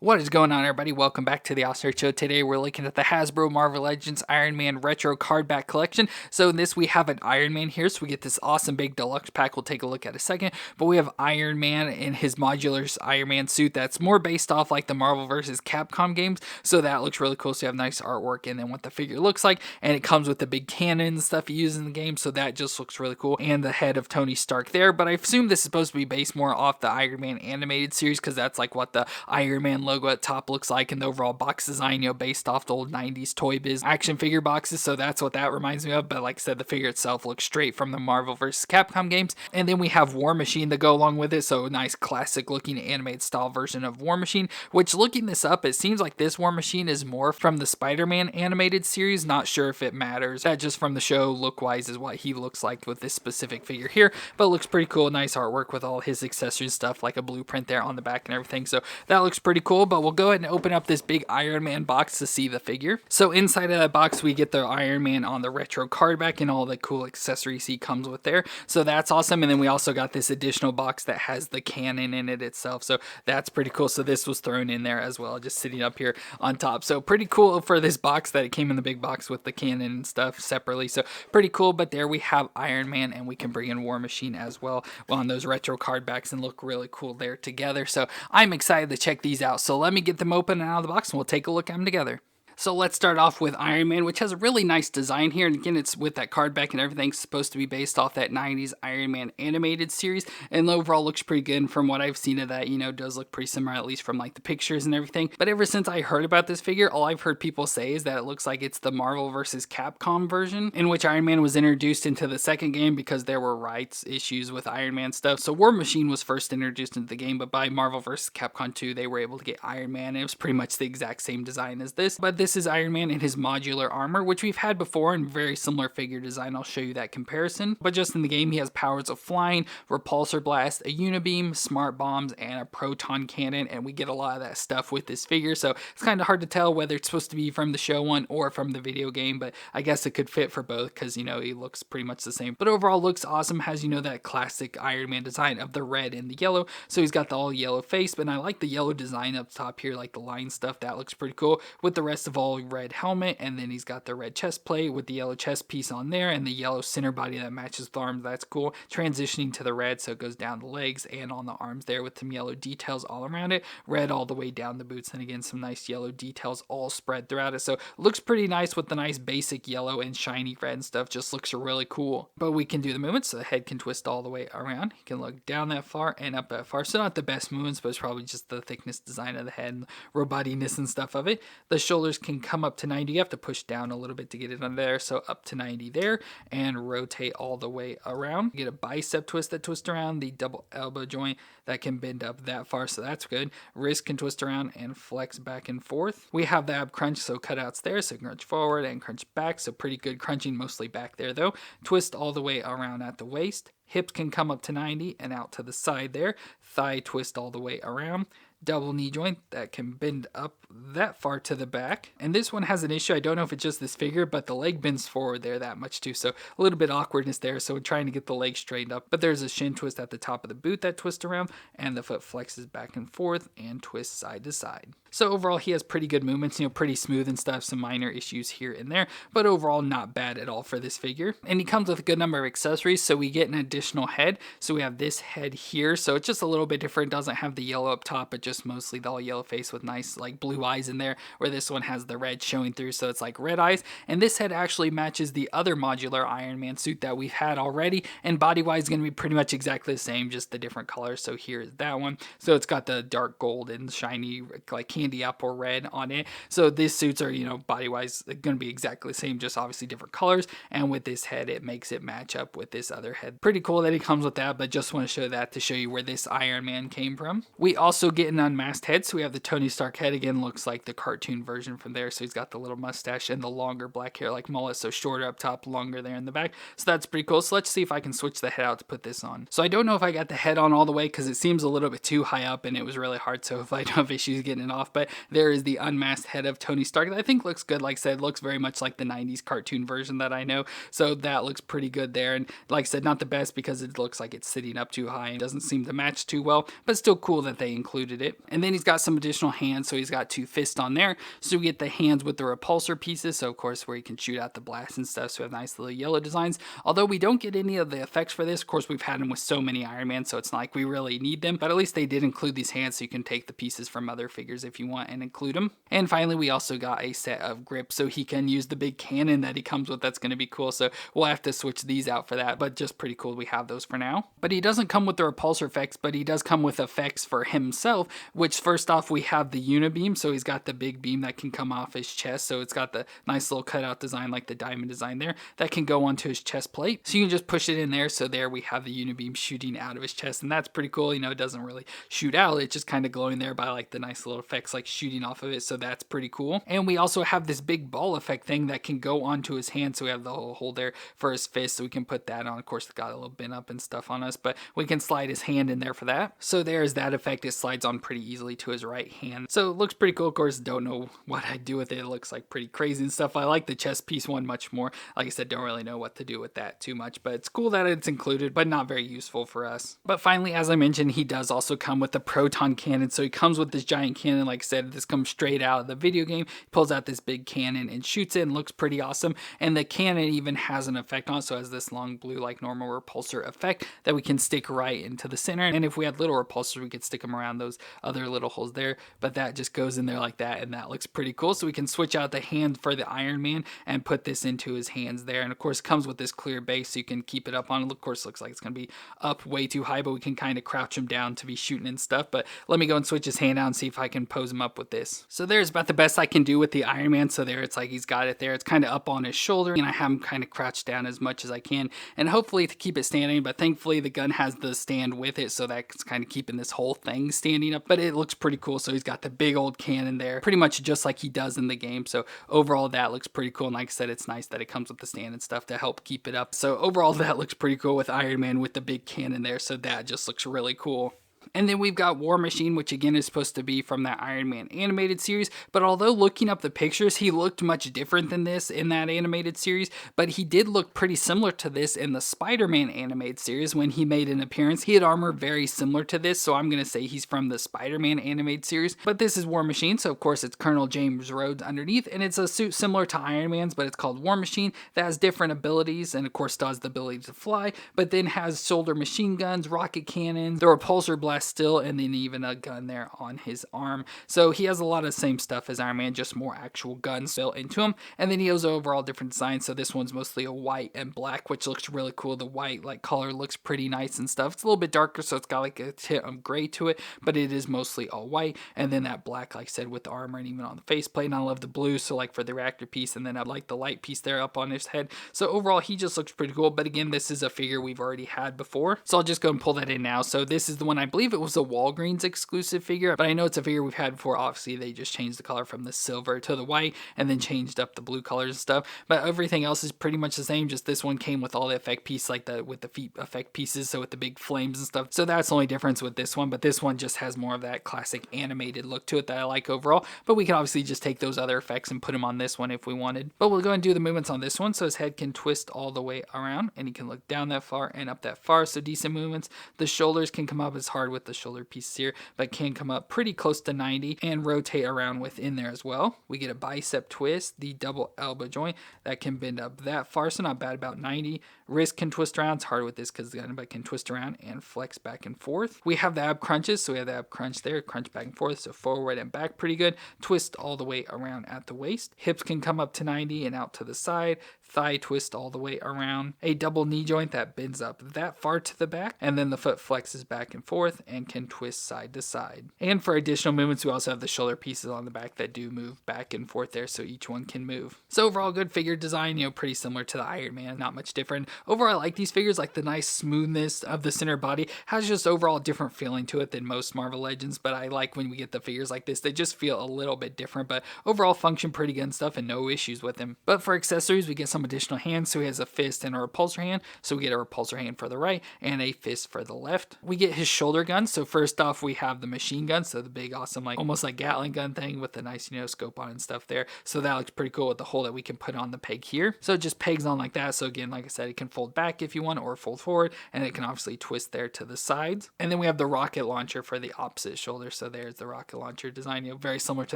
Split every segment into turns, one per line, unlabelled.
What is going on, everybody? Welcome back to the Oscar Show. Today we're looking at the Hasbro Marvel Legends Iron Man Retro Card Back Collection. So in this we have an Iron Man here, so we get this awesome big deluxe pack we'll take a look at in a second. But we have Iron Man in his modular Iron Man suit that's more based off like the Marvel vs. Capcom games. So that looks really cool. So you have nice artwork and then what the figure looks like. And it comes with the big cannon and stuff he uses in the game. So that just looks really cool. And the head of Tony Stark there. But I assume this is supposed to be based more off the Iron Man animated series because that's like what the Iron Man logo at top looks like, and the overall box design, based off the old 90s Toy Biz action figure boxes, so that's what that reminds me of. But like I said, the figure itself looks straight from the Marvel vs. Capcom games. And then we have War Machine to go along with it, so a nice classic looking animated style version of War Machine, which looking this up, it seems like this War Machine is more from the Spider-Man animated series. Not sure if it matters. That just from the show look wise is what he looks like with this specific figure here, but it looks pretty cool. Nice artwork with all his accessories stuff, like a blueprint there on the back and everything, so that looks pretty cool. But we'll go ahead and open up this big Iron Man box to see the figure. So inside of that box we get the Iron Man on the retro card back and all the cool accessories he comes with there, so that's awesome. And then we also got this additional box that has the cannon in it itself, so that's pretty cool. So this was thrown in there as well, just sitting up here on top, so pretty cool for this box that it came in the big box with the cannon and stuff separately, so pretty cool. But there we have Iron Man, and we can bring in War Machine as well on those retro card backs and look really cool there together. So I'm excited to check these out, so let me get them open and out of the box and we'll take a look at them together. So let's start off with Iron Man, which has a really nice design here. And again, it's with that card back and everything, supposed to be based off that 90s Iron Man animated series. And overall looks pretty good. And from what I've seen of that, does look pretty similar, at least from like the pictures and everything. But ever since I heard about this figure, all I've heard people say is that it looks like it's the Marvel vs. Capcom version, in which Iron Man was introduced into the second game because there were rights issues with Iron Man stuff. So War Machine was first introduced into the game, but by Marvel vs. Capcom 2, they were able to get Iron Man. It was pretty much the exact same design as this. But this is Iron Man in his modular armor, which we've had before in very similar figure design. I'll show you that comparison. But just in the game, he has powers of flying, repulsor blast, a unibeam, smart bombs, and a proton cannon, and we get a lot of that stuff with this figure, so it's kind of hard to tell whether it's supposed to be from the show one or from the video game, but I guess it could fit for both because, he looks pretty much the same. But overall looks awesome, has, that classic Iron Man design of the red and the yellow, so he's got the all yellow face, but I like the yellow design up top here, like the line stuff, that looks pretty cool, with the rest of all red helmet, and then he's got the red chest plate with the yellow chest piece on there and the yellow center body that matches the arms. That's cool. Transitioning to the red, so it goes down the legs and on the arms there with some yellow details all around it. Red all the way down the boots, and again some nice yellow details all spread throughout it. So looks pretty nice with the nice basic yellow and shiny red and stuff. Just looks really cool. But we can do the movements, so the head can twist all the way around. You can look down that far and up that far. So not the best movements, but it's probably just the thickness design of the head and robotiness and stuff of it. The shoulders can come up to 90. You have to push down a little bit to get it under there, so up to 90 there, and rotate all the way around. You get a bicep twist that twists around, the double elbow joint that can bend up that far, so that's good. Wrist can twist around and flex back and forth. We have the ab crunch, so cutouts there, so crunch forward and crunch back, so pretty good crunching, mostly back there though. Twist all the way around at the waist. Hips can come up to 90 and out to the side there. Thigh twist all the way around. Double knee joint that can bend up that far to the back. And this one has an issue. I don't know if it's just this figure, but the leg bends forward there that much too. So a little bit awkwardness there. So we're trying to get the leg straightened up. But there's a shin twist at the top of the boot that twists around, and the foot flexes back and forth and twists side to side. So overall, he has pretty good movements, pretty smooth and stuff. Some minor issues here and there, but overall not bad at all for this figure. And he comes with a good number of accessories. So we get an additional head. So we have this head here. So it's just a little bit different. It doesn't have the yellow up top, but just mostly the all yellow face with nice like blue eyes in there, where this one has the red showing through, so it's like red eyes. And this head actually matches the other modular Iron Man suit that we've had already, and body wise going to be pretty much exactly the same, just the different colors. So here is that one, so it's got the dark gold and shiny like candy apple red on it. So these suits are body wise going to be exactly the same, just obviously different colors. And with this head it makes it match up with this other head. Pretty cool that it comes with that, but just want to show that to show you where this Iron Man came from. We also get an unmasked head, so we have the Tony Stark head. Again, looks like the cartoon version from there, so he's got the little mustache and the longer black hair like mullet, so shorter up top, longer there in the back, so that's pretty cool. So let's see if I can switch the head out to put this on. So I don't know if I got the head on all the way because it seems a little bit too high up and it was really hard, so if I don't have issues getting it off, off, but there is the unmasked head of Tony Stark that I think looks good. Like I said, looks very much like the 90s cartoon version that I know, so that looks pretty good there. And like I said, not the best because it looks like it's sitting up too high and doesn't seem to match too well, but still cool that they included it. And then he's got some additional hands, so he's got 2 fists on there, so we get the hands with the repulsor pieces, so of course where you can shoot out the blast and stuff, so we have nice little yellow designs. Although we don't get any of the effects for this, of course we've had them with so many Iron Man, so it's not like we really need them, but at least they did include these hands, so you can take the pieces from other figures if you want and include them. And finally we also got a set of grips, so he can use the big cannon that he comes with. That's going to be cool, so we'll have to switch these out for that, but just pretty cool we have those for now. But he doesn't come with the repulsor effects, but he does come with effects for himself, which first off we have the unibeam, so he's got the big beam that can come off his chest, so it's got the nice little cutout design like the diamond design there that can go onto his chest plate, so you can just push it in there. So there we have the unibeam shooting out of his chest, and that's pretty cool. You know, it doesn't really shoot out, it's just kind of glowing there by like the nice little effects like shooting off of it, so that's pretty cool. And we also have this big ball effect thing that can go onto his hand, so we have the whole hole there for his fist, so we can put that on. Of course, it got a little bent up and stuff on us, but we can slide his hand in there for that. So there's that effect. It slides on pretty easily to his right hand, so it looks pretty cool. Of course, don't know what I'd do with it. It looks like pretty crazy and stuff. I like the chest piece one much more. Like I said, don't really know what to do with that too much, but it's cool that it's included, but not very useful for us. But finally, as I mentioned, he does also come with the proton cannon, so he comes with this giant cannon. Like I said, this comes straight out of the video game. He pulls out this big cannon and shoots it, and looks pretty awesome. And the cannon even has an effect on it, so it has this long blue like normal repulsor effect that we can stick right into the center. And if we had little repulsors, we could stick them around those other little holes there, but that just goes in there like that, and that looks pretty cool. So we can switch out the hand for the Iron Man and put this into his hands there. And of course, it comes with this clear base, so you can keep it up on it. Of course, looks like it's going to be up way too high, but we can kind of crouch him down to be shooting and stuff. But let me go and switch his hand out and see if I can pose him up with this. So there's about the best I can do with the Iron Man. So there, it's like he's got it there. It's kind of up on his shoulder, and I have him kind of crouched down as much as I can, and hopefully to keep it standing. But thankfully the gun has the stand with it, so that's kind of keeping this whole thing standing up. But it looks pretty cool. So he's got the big old cannon there, pretty much just like he does in the game. So overall that looks pretty cool, and like I said, it's nice that it comes with the stand and stuff to help keep it up. So overall that looks pretty cool with Iron Man with the big cannon there, so that just looks really cool. And then we've got War Machine, which again is supposed to be from that Iron Man animated series, but although looking up the pictures, he looked much different than this in that animated series, but he did look pretty similar to this in the Spider-Man animated series when he made an appearance. He had armor very similar to this, so I'm going to say he's from the Spider-Man animated series, but this is War Machine, so of course it's Colonel James Rhodes underneath, and it's a suit similar to Iron Man's, but it's called War Machine, that has different abilities, and of course still has the ability to fly, but then has shoulder machine guns, rocket cannons, the repulsor blast still, and then even a gun there on his arm. So he has a lot of the same stuff as Iron Man, just more actual guns built into him. And then he has overall different designs. So this one's mostly a white and black, which looks really cool. The white like color looks pretty nice and stuff. It's a little bit darker, so it's got like a tint of gray to it, but it is mostly all white. And then that black, like I said, with the armor and even on the faceplate. And I love the blue, so like for the reactor piece, and then I like the light piece there up on his head. So overall, he just looks pretty cool. But again, this is a figure we've already had before, so I'll just go and pull that in now. So this is the one, I believe it was a Walgreens exclusive figure, but I know it's a figure we've had before. Obviously they just changed the color from the silver to the white and then changed up the blue colors and stuff, but everything else is pretty much the same. Just this one came with all the effect piece, like with the feet effect pieces, so with the big flames and stuff. So that's the only difference with this one, but this one just has more of that classic animated look to it that I like overall. But we can obviously just take those other effects and put them on this one if we wanted. But we'll go and do the movements on this one. So his head can twist all the way around, and he can look down that far and up that far, so decent movements. The shoulders can come up, as hard with the shoulder pieces here, but can come up pretty close to 90 and rotate around within there as well. We get a bicep twist, the double elbow joint that can bend up that far, so not bad, about 90. Wrist can twist around. It's hard with this because the gun, but can twist around and flex back and forth. We have the ab crunches, so we have the ab crunch there, crunch back and forth, so forward and back pretty good. Twist all the way around at the waist. Hips can come up to 90 and out to the side. Thigh twist all the way around. A double knee joint that bends up that far to the back, and then the foot flexes back and forth and can twist side to side. And for additional movements, we also have the shoulder pieces on the back that do move back and forth there, so each one can move. So overall, good figure design, pretty similar to the Iron Man, not much different. Overall, I like these figures, like the nice smoothness of the center body has just overall different feeling to it than most Marvel Legends, but I like when we get the figures like this, they just feel a little bit different, but overall function pretty good and stuff, and no issues with them. But for accessories, we get some some additional hands. So he has a fist and a repulsor hand. So we get a repulsor hand for the right and a fist for the left. We get his shoulder gun. So first off, we have the machine gun. So the big, awesome, like almost like Gatling gun thing with the nice, scope on and stuff there. So that looks pretty cool with the hole that we can put on the peg here. So it just pegs on like that. So again, like I said, it can fold back if you want or fold forward, and it can obviously twist there to the sides. And then we have the rocket launcher for the opposite shoulder. So there's the rocket launcher design, very similar to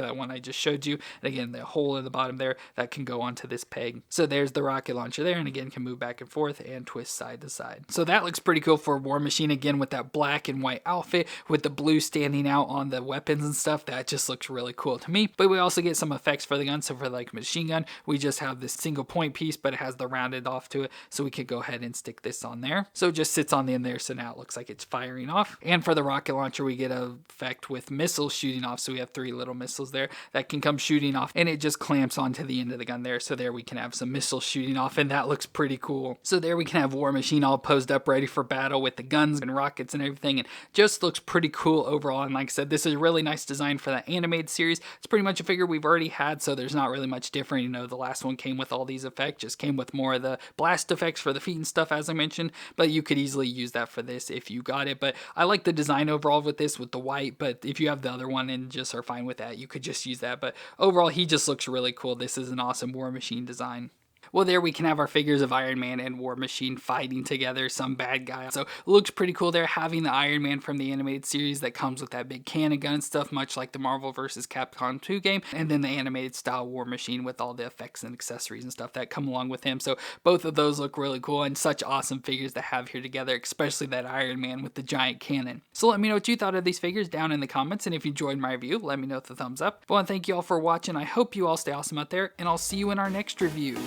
that one I just showed you. And again, the hole in the bottom there that can go onto this peg. So there's the rocket launcher there, and again, can move back and forth and twist side to side. So that looks pretty cool for War Machine, again, with that black and white outfit with the blue standing out on the weapons and stuff. That just looks really cool to me. But we also get some effects for the gun. So for like machine gun, we just have this single point piece, but it has the rounded off to it. So we could go ahead and stick this on there. So it just sits on the end there. So now it looks like it's firing off. And for the rocket launcher, we get an effect with missiles shooting off. So we have 3 little missiles there that can come shooting off, and it just clamps onto the end of the gun there. So there we can have some missiles shooting off, and that looks pretty cool. So there we can have War Machine all posed up ready for battle with the guns and rockets and everything, and just looks pretty cool overall. And like I said, this is a really nice design for that animated series. It's pretty much a figure we've already had, so there's not really much different. The last one came with all these effects, just came with more of the blast effects for the feet and stuff, as I mentioned, but you could easily use that for this if you got it. But I like the design overall with this, with the white, but if you have the other one and just are fine with that, you could just use that. But overall, he just looks really cool. This is an awesome War Machine design. Well, there we can have our figures of Iron Man and War Machine fighting together, some bad guy. So it looks pretty cool there, having the Iron Man from the animated series that comes with that big cannon gun and stuff, much like the Marvel vs. Capcom 2 game, and then the animated style War Machine with all the effects and accessories and stuff that come along with him. So both of those look really cool and such awesome figures to have here together, especially that Iron Man with the giant cannon. So let me know what you thought of these figures down in the comments, and if you enjoyed my review, let me know with a thumbs up. Well, and thank you all for watching. I hope you all stay awesome out there, and I'll see you in our next review.